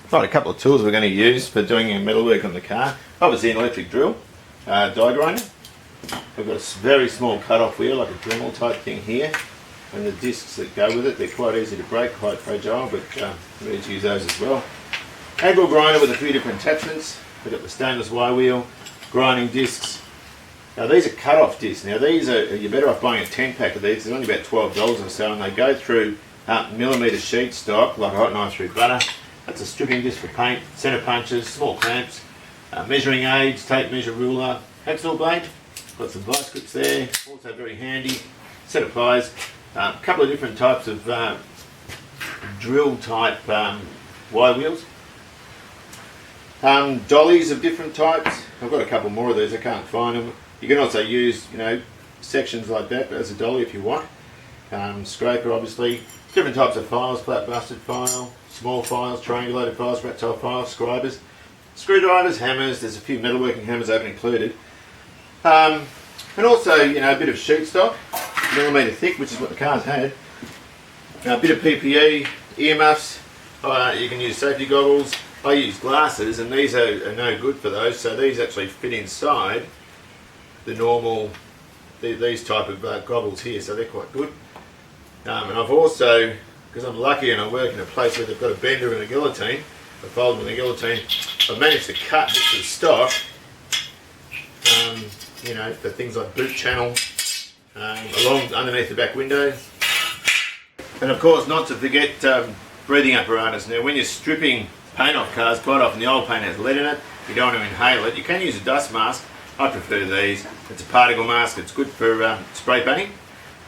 Right, a couple of tools we're going to use for doing our metalwork on the car. Obviously an electric drill, die grinder. We've got a very small cut-off wheel, like a Dremel type thing here, and the discs that go with it. They're quite easy to break, quite fragile, but we need to use those as well. Angle grinder with a few different attachments. We've got the stainless Y wheel, grinding discs. Now these are cut-off discs. Now these are, you're better off buying a 10-pack of these. They're only about $12 or so, and they go through millimetre sheet stock, like a hot knife through butter. That's a stripping disc for paint, centre punches, small clamps, measuring aids, tape measure, ruler, hacksaw blade. Got some vice grips there, also very handy. Set of pliers, a couple of different types of drill type Y wheels. Dollies of different types. I've got a couple more of these, I can't find them. You can also use, sections like that as a dolly if you want. Scraper obviously. Different types of files, flat busted file, small files, triangulated files, reptile files, scribers, screwdrivers, hammers. There's a few metalworking hammers open included. And also, a bit of sheet stock, millimetre thick, which is what the car's had. A bit of PPE, earmuffs. You can use safety goggles. I use glasses, and these are no good for those. So these actually fit inside the normal, these type of goggles here. So they're quite good. And I've also, because I'm lucky and I work in a place where they've got a bender and a guillotine, a fold and a guillotine, I've managed to cut bits of stock, for things like boot channel, along underneath the back window. And of course, not to forget breathing apparatus. Now, when you're stripping paint off cars, quite often the old paint has lead in it. You don't want to inhale it. You can use a dust mask. I prefer these. It's a particle mask. It's good for spray painting,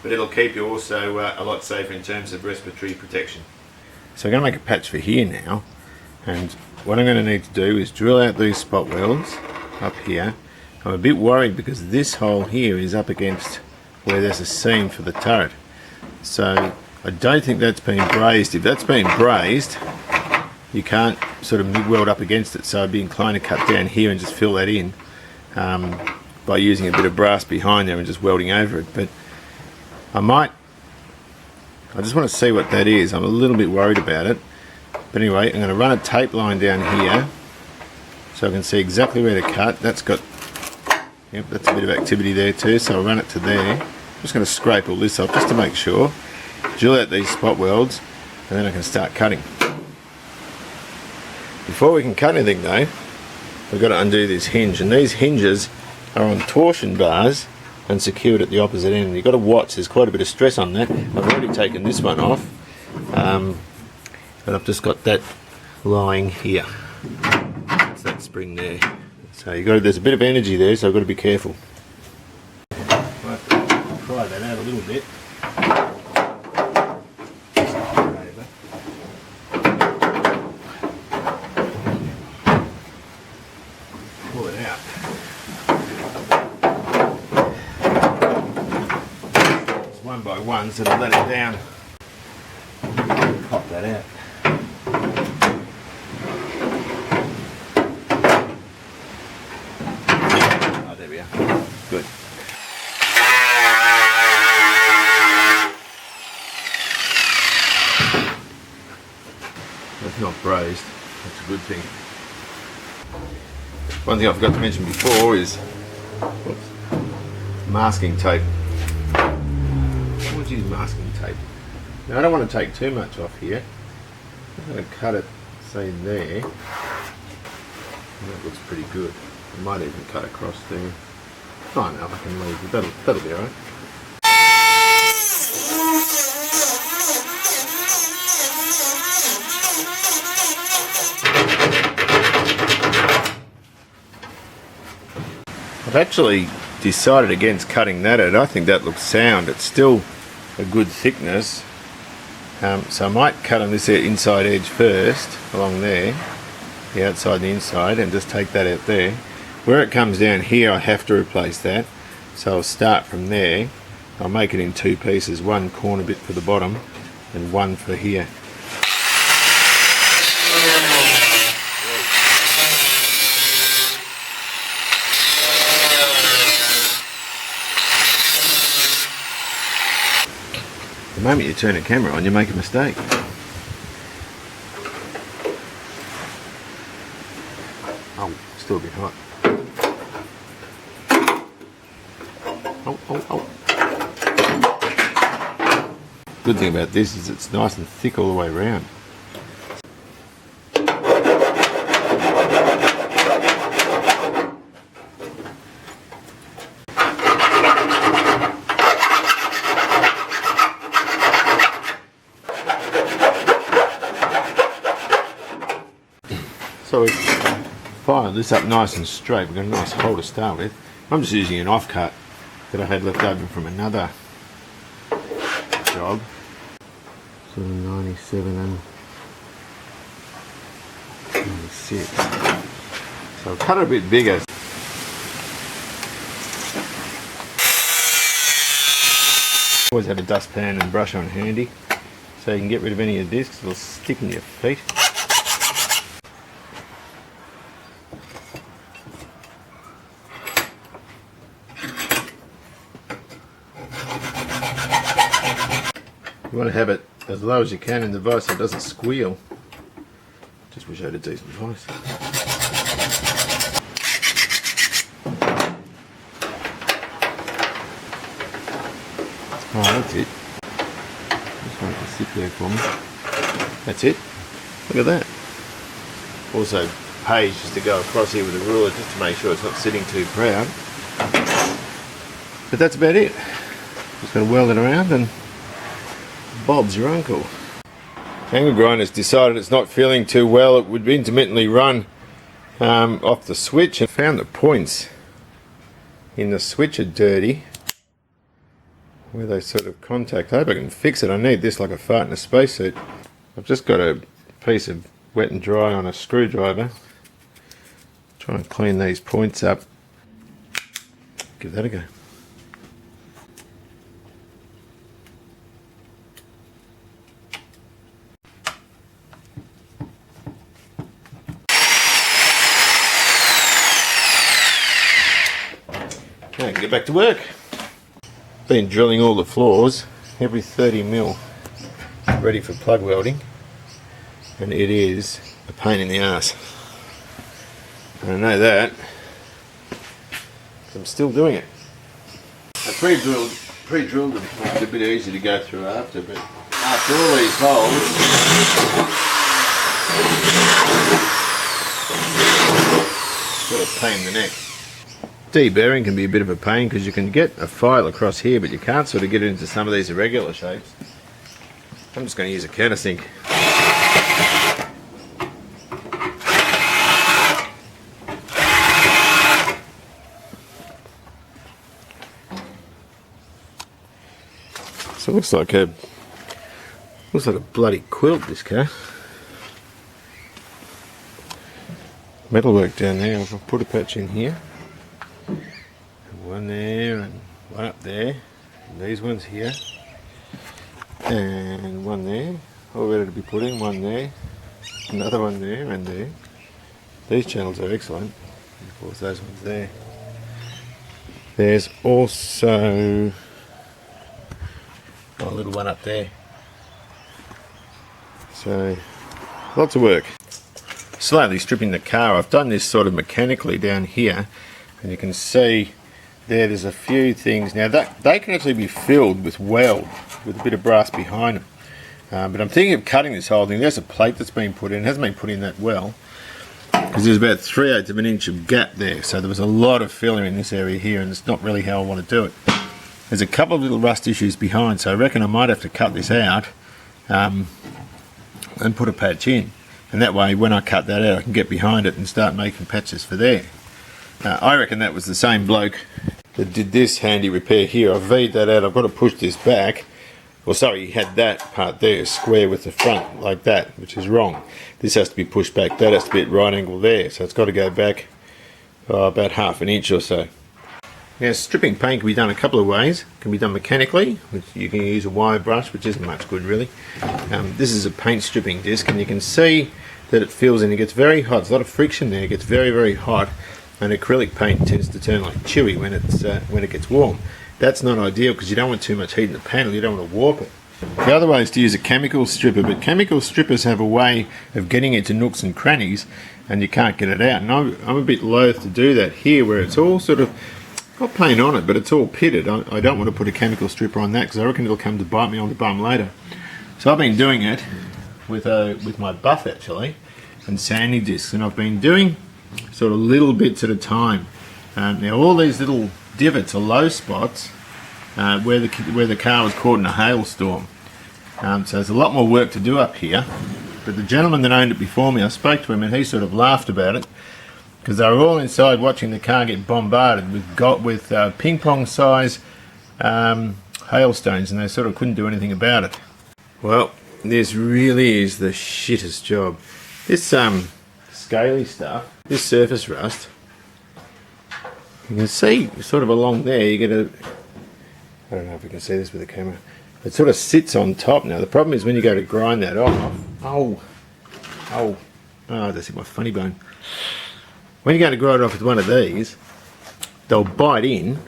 but it'll keep you also a lot safer in terms of respiratory protection. So I'm going to make a patch for here now, and what I'm going to need to do is drill out these spot welds up here. I'm a bit worried because this hole here is up against where there's a seam for the turret, so I don't think that's been brazed. If that's been brazed, you can't sort of MIG weld up against it, so I'd be inclined to cut down here and just fill that in by using a bit of brass behind there and just welding over it. But I just want to see what that is. I'm a little bit worried about it. But anyway, I'm going to run a tape line down here so I can see exactly where to cut. That's got, that's a bit of activity there too, so I'll run it to there. I'm just going to scrape all this off just to make sure. Drill out these spot welds, and then I can start cutting. Before we can cut anything though, we've got to undo this hinge, and these hinges are on torsion bars and secured at the opposite end. You've got to watch, there's quite a bit of stress on that. I've already taken this one off, and I've just got that lying here. That's that spring there. So there's a bit of energy there, so I've got to be careful. Right, pry that out a little bit. Pull it out. It's one by one, so I'll let it down. Pop that out. Oh, there we are. Good. That's not brazed. That's a good thing. One thing I forgot to mention before is masking tape. I want to use masking tape. Now I don't want to take too much off here. I'm going to cut it, say there. And that looks pretty good. I might even cut across there. Oh no, I can leave it. That'll be alright. I've actually decided against cutting that out. I think that looks sound. It's still a good thickness. So I might cut on this inside edge first, along there, the outside and the inside, and just take that out there. Where it comes down here, I have to replace that. So I'll start from there. I'll make it in two pieces, one corner bit for the bottom and one for here. The moment you turn a camera on, you make a mistake. Oh, still a bit hot. Oh. Good thing about this is it's nice and thick all the way around. So we fire this up nice and straight. We've got a nice hole to start with. I'm just using an offcut that I had left over from another job. So 97 and 96. So I'll cut it a bit bigger. Always have a dustpan and brush on handy so you can get rid of any of this because it'll stick in your feet. You want to have it as low as you can in the vise so it doesn't squeal. Just wish I had a decent vise. Oh, that's it. Just want it to sit there for me. That's it. Look at that. Also page just to go across here with a ruler just to make sure it's not sitting too proud. But that's about it. Just going to weld it around and Bob's your uncle. Angle grinder's decided it's not feeling too well. It would intermittently run off the switch and found the points in the switch are dirty where they sort of contact. I hope I can fix it. I need this like a fart in a spacesuit. I've just got a piece of wet and dry on a screwdriver. Try and clean these points up. Give that a go. Now get back to work. Been drilling all the floors, every 30mm, ready for plug welding, and it is a pain in the ass. And I know that, I'm still doing it. I pre-drilled them, it's a bit easy to go through after, but after all these holes, sort of pain in the neck. Deburring can be a bit of a pain because you can get a file across here but you can't sort of get it into some of these irregular shapes. I'm just going to use a countersink. So it looks like a bloody quilt, this car. Metalwork down there. I'll put a patch in here. One there and one up there, and these ones here, and one there, all ready to be put in, one there, another one there and there. These channels are excellent, of course those ones there. There's also a little one up there. So, lots of work. Slowly stripping the car. I've done this sort of mechanically down here, and you can see there's a few things now that they can actually be filled with weld with a bit of brass behind them, but I'm thinking of cutting this whole thing. There's a plate that's been put in, it hasn't been put in that well because there's about 3/8 of an inch of gap there, so there was a lot of filler in this area here and it's not really how I want to do it. There's a couple of little rust issues behind, so I reckon I might have to cut this out and put a patch in, and that way when I cut that out I can get behind it and start making patches for there. I reckon that was the same bloke that did this handy repair here. I've V'd that out, I've got to push this back. Well, sorry, he had that part there square with the front like that, which is wrong. This has to be pushed back, that has to be at right angle there, so it's got to go back about 1/2 inch or so. Now, stripping paint can be done a couple of ways. It can be done mechanically, which you can use a wire brush, which isn't much good really. This is a paint stripping disc, and you can see that it fills in. It gets very hot. There's a lot of friction there. It gets very, very hot. And acrylic paint tends to turn like chewy when it gets warm. That's not ideal because you don't want too much heat in the panel. You don't want to warp it. The other way is to use a chemical stripper, but chemical strippers have a way of getting into nooks and crannies and you can't get it out. And I'm a bit loath to do that here, where it's all sort of, not paint on it, but it's all pitted. I don't want to put a chemical stripper on that because I reckon it'll come to bite me on the bum later. So I've been doing it with my buff actually, and sanding discs, and I've been doing sort of little bits at a time. Now all these little divots are low spots where the car was caught in a hailstorm. So there's a lot more work to do up here. But the gentleman that owned it before me, I spoke to him and he sort of laughed about it because they were all inside watching the car get bombarded with ping pong size hailstones, and they sort of couldn't do anything about it. Well, this really is the shittest job. This scaly stuff, this surface rust, you can see sort of along there, you get a, I don't know if you can see this with the camera, it sort of sits on top. Now the problem is when you go to grind that off, that's hit my funny bone. When you go to grind it off with one of these, they'll bite in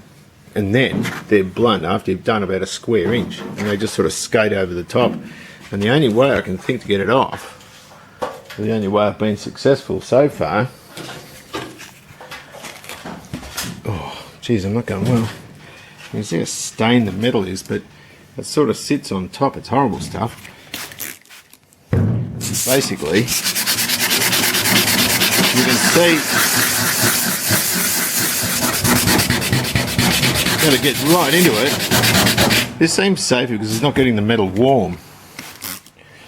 and then they're blunt after you've done about a square inch, and they just sort of skate over the top. And the only way I can think to get it off, the only way I've been successful so far, oh geez, I'm not going well. You can see how stained the metal is, but it sort of sits on top. It's horrible stuff. Basically, you can see, got to get right into it. This seems safer because it's not getting the metal warm.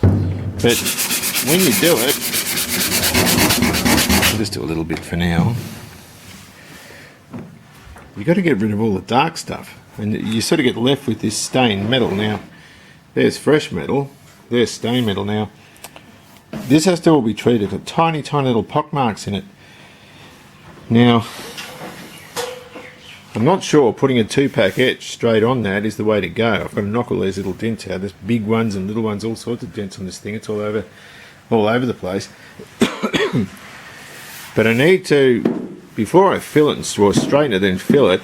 But when you do it, I'll just do a little bit for now. You've got to get rid of all the dark stuff, and you sort of get left with this stained metal. Now there's fresh metal, there's stained metal. Now this has to all be treated. Got tiny little pock marks in it. Now I'm not sure putting a 2-pack etch straight on that is the way to go. I've got to knock all these little dents out. There's big ones and little ones, all sorts of dents on this thing. It's all over the place. But I need to, before I fill it and straighten it, then fill it,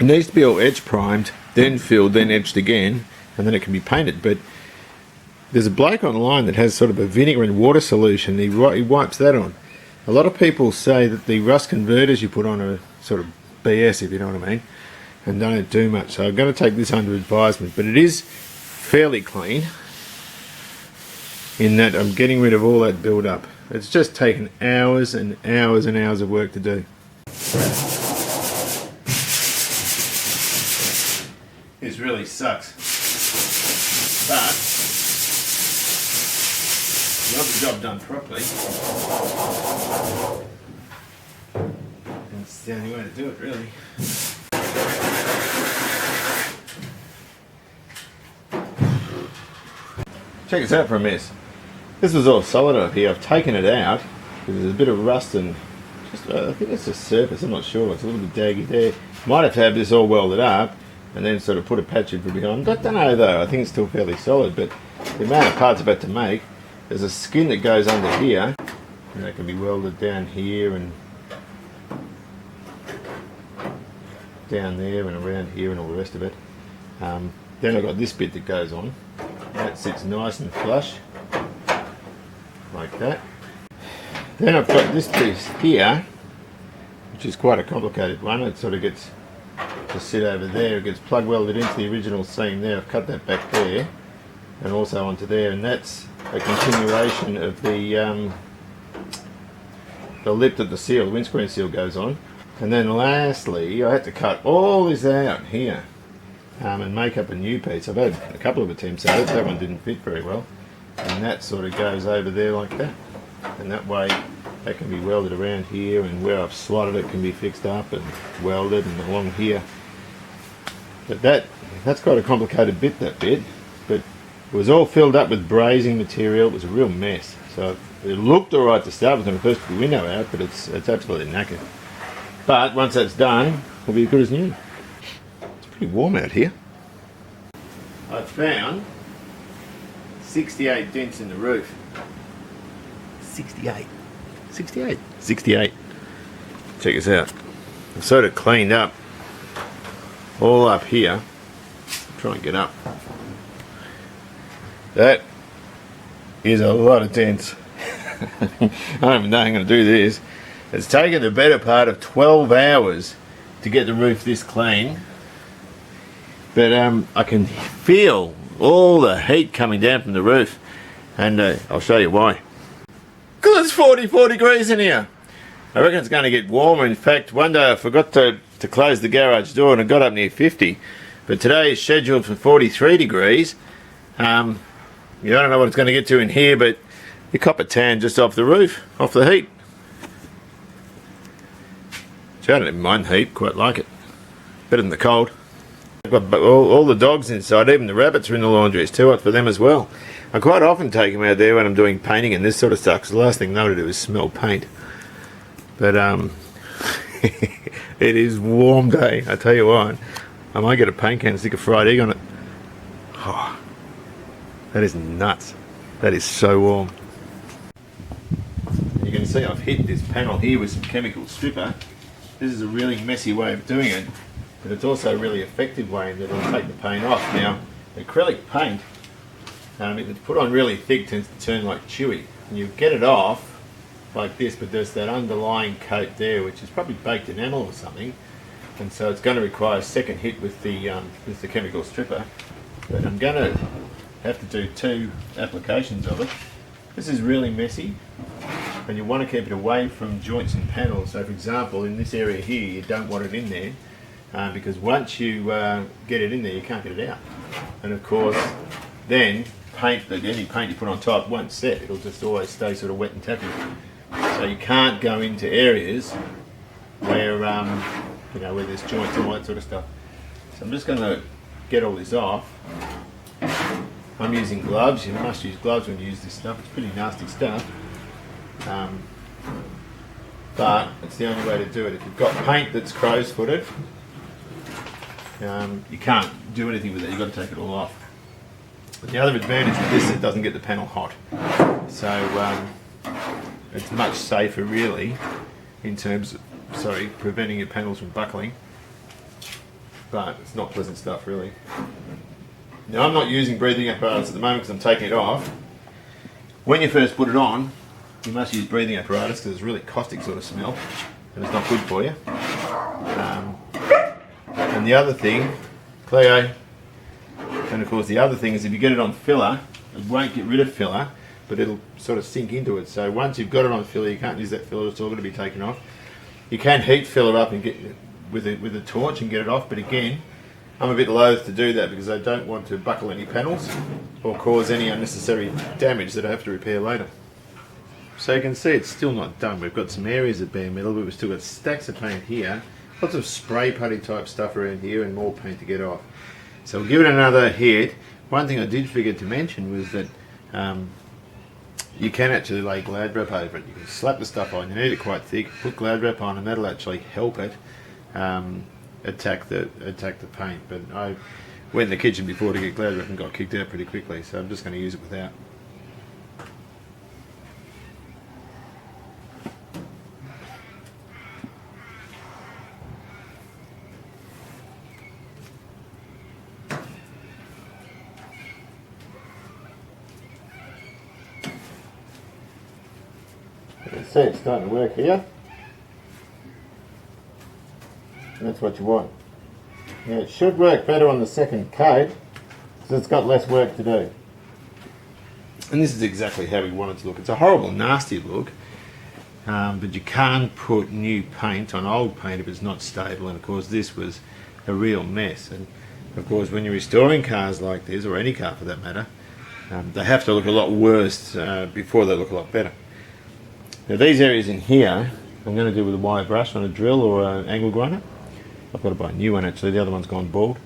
it needs to be all edge primed, then filled, then edged again, and then it can be painted. But there's a bloke online that has sort of a vinegar and water solution. He wipes that on. A lot of people say that the rust converters you put on are sort of BS, if you know what I mean, and don't do much. So I'm going to take this under advisement, but it is fairly clean in that I'm getting rid of all that build up. It's just taken hours and hours and hours of work to do. This really sucks, but you want the job done properly. It's the only way to do it, really. Check this out for a mess. This was all solid up here. I've taken it out because there's a bit of rust and just, I think it's the surface, I'm not sure. It's a little bit daggy there. Might have to have this all welded up and then sort of put a patch in for behind. I don't know though, I think it's still fairly solid, but the amount of parts I've had to make, there's a skin that goes under here and that can be welded down here and down there and around here and all the rest of it. Then I've got this bit that goes on. That sits nice and flush, like that. Then I've got this piece here, which is quite a complicated one. It sort of gets to sit over there. It gets plug welded into the original seam there. I've cut that back there and also onto there, and that's a continuation of the lip that the windscreen seal goes on. And then lastly, I had to cut all this out here and make up a new piece. I've had a couple of attempts at it. That one didn't fit very well. And that sort of goes over there like that. And that way that can be welded around here, and where I've slotted it can be fixed up and welded and along here. But that's quite a complicated bit, that bit. But it was all filled up with brazing material. It was a real mess. So it looked alright to start with when I first put the window out, but it's absolutely knackered. But once that's done, it'll be as good as new. It's pretty warm out here. I found 68 dents in the roof. 68. 68. 68. Check this out. I've sort of cleaned up all up here. Try and get up. That is a lot of dents. I don't even know how I'm going to do this. It's taken the better part of 12 hours to get the roof this clean. But I can feel all the heat coming down from the roof. And I'll show you why. Because it's 44 degrees in here. I reckon it's going to get warmer. In fact, one day I forgot to close the garage door and it got up near 50. But today is scheduled for 43 degrees. I don't know what it's going to get to in here, but you cop a tan just off the roof, off the heat. So I don't even mind heat, quite like it. Better than the cold. I've got all the dogs inside, even the rabbits are in the laundry. It's too hot for them as well. I quite often take them out there when I'm doing painting and this sort of stuff, because the last thing they want to do is smell paint. But it is warm day, I tell you what. I might get a paint can and stick a fried egg on it. Oh, that is nuts. That is so warm. And you can see I've hit this panel here with some chemical stripper. This is a really messy way of doing it, but it's also a really effective way in that it'll take the paint off. Now, acrylic paint, if it's put on really thick, tends to turn like chewy. And you get it off like this, but there's that underlying coat there, which is probably baked enamel or something. And so it's going to require a second hit with the chemical stripper. But I'm going to have to do 2 applications of it. This is really messy, and you want to keep it away from joints and panels. So for example, in this area here, you don't want it in there, because once you get it in there, you can't get it out. And of course, then any paint you put on top won't set. It'll just always stay sort of wet and tacky. So you can't go into areas where where there's joints and all that sort of stuff. So I'm just going to get all this off. I'm using gloves. You must use gloves when you use this stuff. It's pretty nasty stuff. But it's the only way to do it. If you've got paint that's crow's footed, you can't do anything with it. You've got to take it all off. But the other advantage with this is it doesn't get the panel hot. So it's much safer really in terms of preventing your panels from buckling, but it's not pleasant stuff really. Now I'm not using breathing apparatus at the moment because I'm taking it off. When you first put it on, you must use breathing apparatus because it's a really caustic sort of smell and it's not good for you. And the other thing, Cleo, and of course the other thing is if you get it on filler, it won't get rid of filler, but it'll sort of sink into it. So once you've got it on filler, you can't use that filler, it's all going to be taken off. You can heat filler up and get with a torch and get it off, but again, I'm a bit loath to do that because I don't want to buckle any panels or cause any unnecessary damage that I have to repair later. So you can see it's still not done. We've got some areas of bare metal, but we've still got stacks of paint here, lots of spray putty type stuff around here and more paint to get off. So we'll give it another hit. One thing I did forget to mention was that you can actually lay glad wrap over it. You can slap the stuff on, you need it quite thick, put glad wrap on and that'll actually help it attack the paint. But I went in the kitchen before to get glad wrap and got kicked out pretty quickly, so I'm just going to use it without. See, it's starting to work here. And that's what you want. Now it should work better on the second coat because it's got less work to do. And this is exactly how we want it to look. It's a horrible, nasty look, but you can't put new paint on old paint if it's not stable, and of course this was a real mess. And of course when you're restoring cars like this, or any car for that matter, they have to look a lot worse before they look a lot better. Now these areas in here, I'm going to do with a wire brush on a drill or an angle grinder. I've got to buy a new one actually, the other one's gone bald.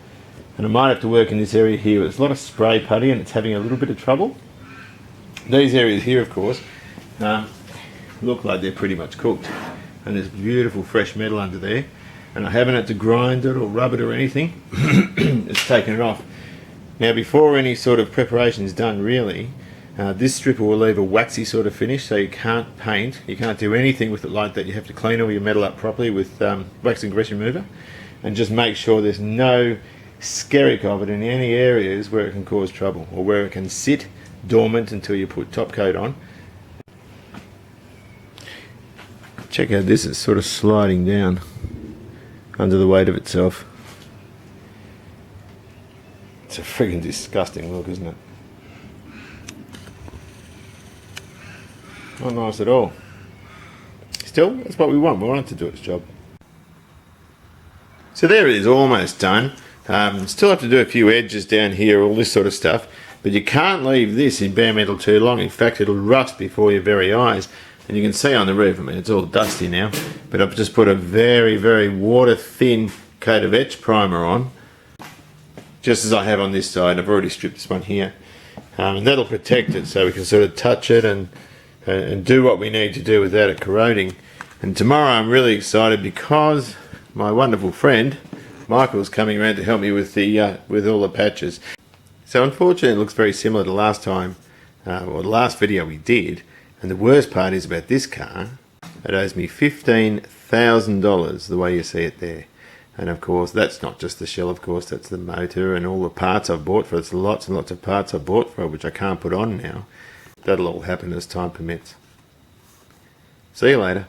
And I might have to work in this area here. There's a lot of spray putty and it's having a little bit of trouble. These areas here, of course, look like they're pretty much cooked. And there's beautiful fresh metal under there. And I haven't had to grind it or rub it or anything. It's taken it off. Now before any sort of preparation is done really, this stripper will leave a waxy sort of finish, so you can't paint, you can't do anything with it like that. You have to clean all your metal up properly with wax and grease remover, and just make sure there's no skerrick of it in any areas where it can cause trouble, or where it can sit dormant until you put top coat on. Check out this, it's sort of sliding down under the weight of itself. It's a friggin' disgusting look, isn't it? Not nice at all. Still, that's what we want. We want it to do its job. So there it is, almost done. Still have to do a few edges down here, all this sort of stuff. But you can't leave this in bare metal too long. In fact, it'll rust before your very eyes. And you can see on the roof, I mean, it's all dusty now. But I've just put a very, very water-thin coat of etch primer on. Just as I have on this side. I've already stripped this one here. And that'll protect it so we can sort of touch it and do what we need to do without it corroding. And tomorrow I'm really excited because my wonderful friend Michael's coming around to help me with the with all the patches. So unfortunately it looks very similar to last time, or the last video we did. And the worst part is about this car, it owes me $15,000 the way you see it there. And of course that's not just the shell, of course that's the motor and all the parts I've bought for it. It's lots and lots of parts I've bought for it which I can't put on now. That'll all happen as time permits. See you later.